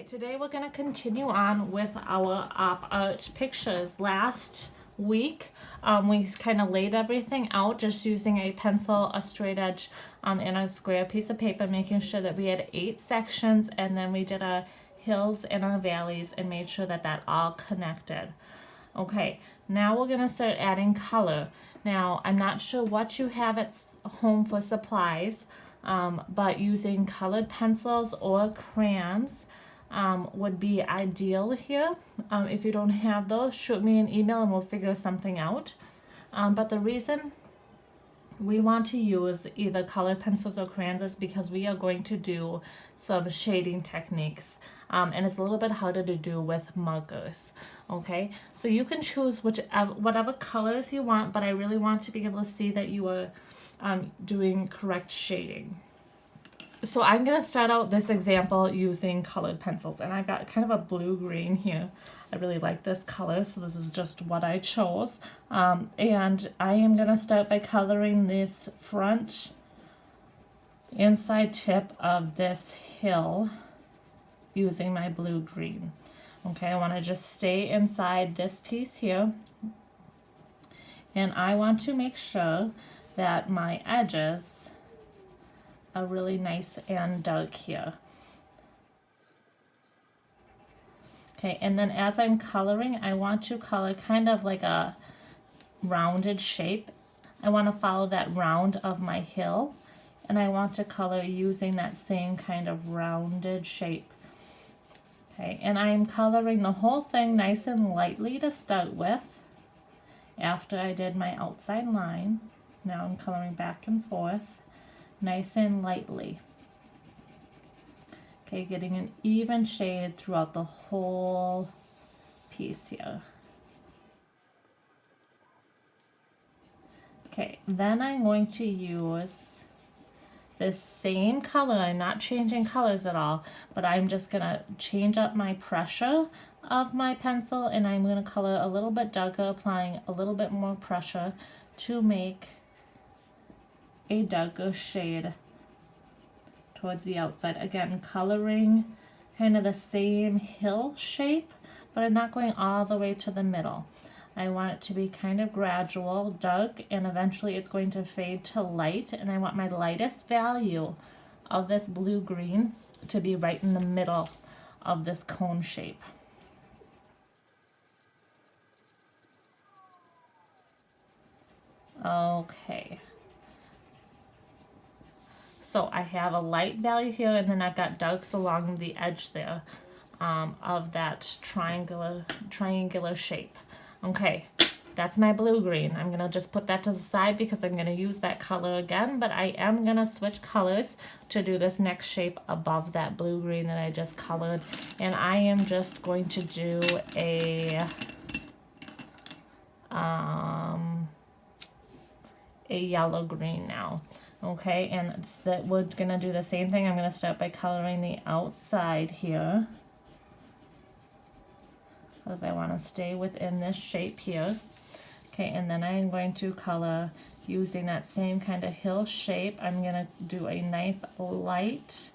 Today we're going to continue on with our op art pictures. Last week we kind of laid everything out just using a pencil, a straight edge, and a square piece of paper, making sure that we had 8 sections, and then we did our hills and our valleys and made sure that that all connected. Okay, now we're going to start adding color. Now, I'm not sure what you have at home for supplies, but using colored pencils or crayons would be ideal here. If you don't have those, shoot me an email and we'll figure something out. But the reason we want to use either colored pencils or crayons is because we are going to do some shading techniques. And it's a little bit harder to do with markers. Okay, so you can choose whatever colors you want, but I really want to be able to see that you are doing correct shading. So I'm going to start out this example using colored pencils, and I've got kind of a blue-green here. I really like this color, so this is just what I chose. And I am going to start by coloring this front inside tip of this hill using my blue-green. Okay, I want to just stay inside this piece here, and I want to make sure that my edges are really nice and dark here. Okay, and then as I'm coloring, I want to color kind of like a rounded shape. I want to follow that round of my hill, and I want to color using that same kind of rounded shape. Okay, and I'm coloring the whole thing nice and lightly to start with. After I did my outside line, now I'm coloring back and forth, nice and lightly. Okay, getting an even shade throughout the whole piece here. Okay, then I'm going to use this same color. I'm not changing colors at all, but I'm just gonna change up my pressure of my pencil, and I'm gonna color a little bit darker, applying a little bit more pressure to make a darker shade towards the outside. Again, coloring kind of the same hill shape, but I'm not going all the way to the middle. I want it to be kind of gradual, dark, and eventually it's going to fade to light, and I want my lightest value of this blue-green to be right in the middle of this cone shape. Okay. So I have a light value here, and then I've got darks along the edge there of that triangular shape. Okay, that's my blue-green. I'm going to just put that to the side because I'm going to use that color again, but I am going to switch colors to do this next shape above that blue-green that I just colored, and I am just going to do a yellow-green now. Okay, and that we're going to do the same thing. I'm going to start by coloring the outside here, because I want to stay within this shape here. Okay, and then I'm going to color using that same kind of hill shape. I'm going to do a nice light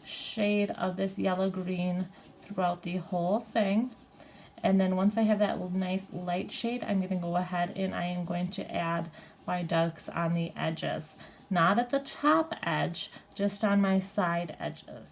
shade of this yellow-green throughout the whole thing. And then once I have that nice light shade, I'm going to go ahead and I am going to add my darks on the edges. Not at the top edge, just on my side edges.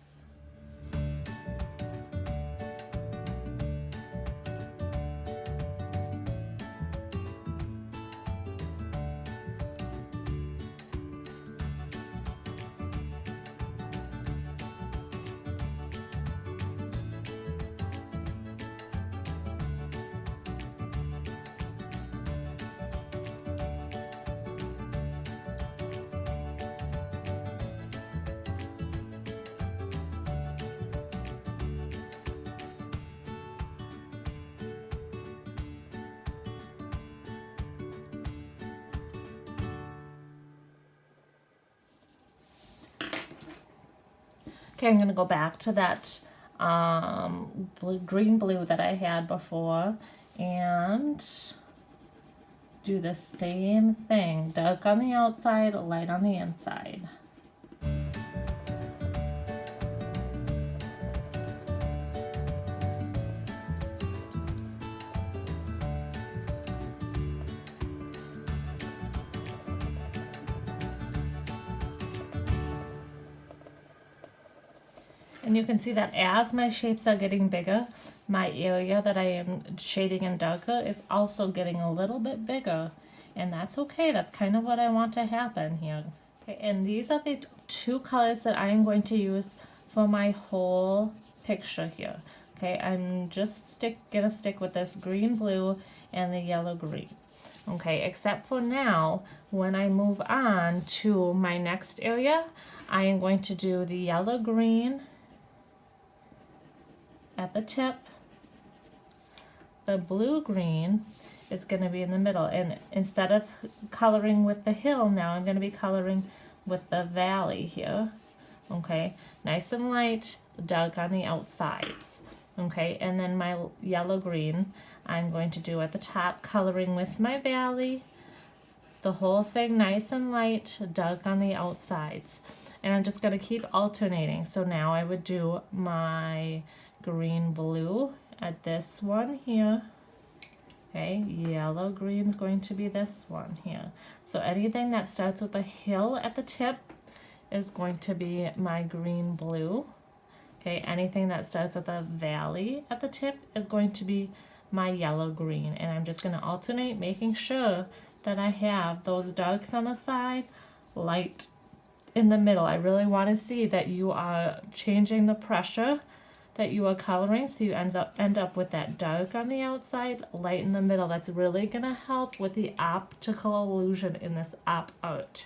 Okay, I'm going to go back to that green-blue that I had before and do the same thing. Dark on the outside, light on the inside. And you can see that as my shapes are getting bigger, my area that I am shading in darker is also getting a little bit bigger. And that's okay, that's kind of what I want to happen here. Okay, and these are the two colors that I am going to use for my whole picture here. Okay, I'm just gonna stick with this green blue and the yellow green. Okay, except for now, when I move on to my next area, I am going to do the yellow green at the tip. The blue green is going to be in the middle, and instead of coloring with the hill, now I'm going to be coloring with the valley here. Okay, nice and light, dark on the outsides. Okay, and then my yellow green I'm going to do at the top, coloring with my valley, the whole thing nice and light, dark on the outsides. And I'm just going to keep alternating. So now I would do my green blue at this one here. Okay, yellow green is going to be this one here. So anything that starts with a hill at the tip is going to be my green blue. Okay, anything that starts with a valley at the tip is going to be my yellow green. And I'm just going to alternate, making sure that I have those darks on the side, light in the middle. I really want to see that you are changing the pressure that you are coloring, so you end up with that dark on the outside, light in the middle. That's really going to help with the optical illusion in this op art.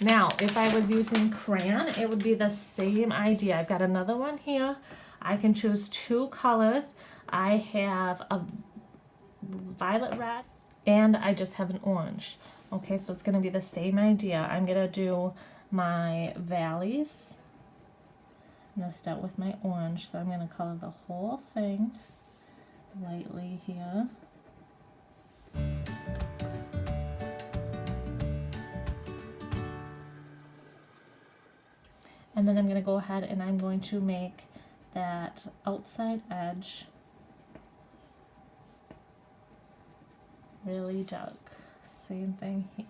Now, if I was using crayon, it would be the same idea. I've got another one here. I can choose two colors. I have a violet red and I just have an orange. Okay, so it's going to be the same idea. I'm going to do my valleys. I'm going to start with my orange, so I'm going to color the whole thing lightly here. And then I'm going to go ahead and I'm going to make that outside edge really dark. Same thing here.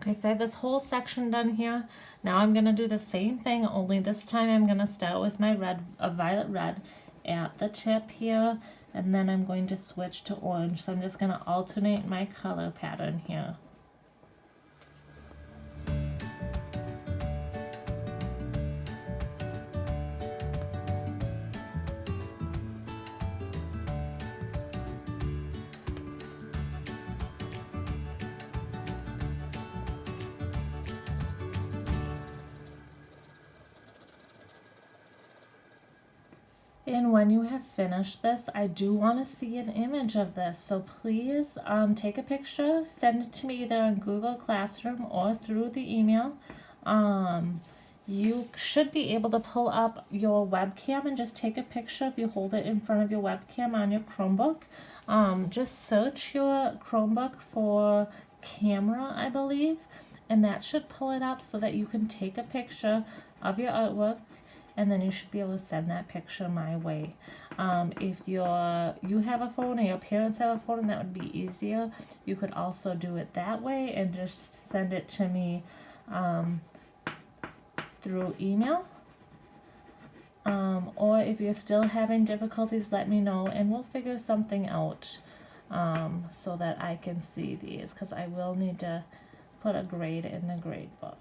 Okay, so I have this whole section done here. Now I'm going to do the same thing, only this time I'm going to start with my red, violet red at the tip here, and then I'm going to switch to orange. So I'm just going to alternate my color pattern here. And when you have finished this, I do want to see an image of this. So please take a picture, send it to me either in Google Classroom or through the email. You should be able to pull up your webcam and just take a picture if you hold it in front of your webcam on your Chromebook. Just search your Chromebook for camera, I believe, and that should pull it up so that you can take a picture of your artwork, and then you should be able to send that picture my way. If you have a phone or your parents have a phone, and that would be easier, you could also do it that way and just send it to me through email. Or if you're still having difficulties, let me know and we'll figure something out so that I can see these, because I will need to put a grade in the grade book.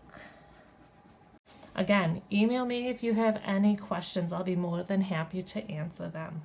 Again, email me if you have any questions. I'll be more than happy to answer them.